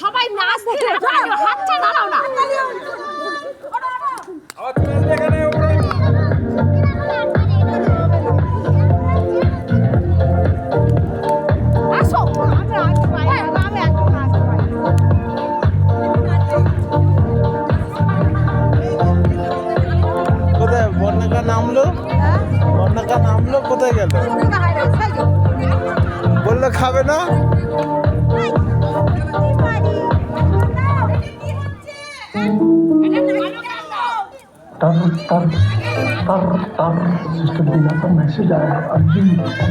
সবাই নাচতে হাতটা নাড়াও না। কোথায় বন্যাকা নামলো? বন্যাকা নামলো, কোথায় গেল? বললো খাবে না। tar tar tar tar system दिला था मैसेज आया अर्जेंट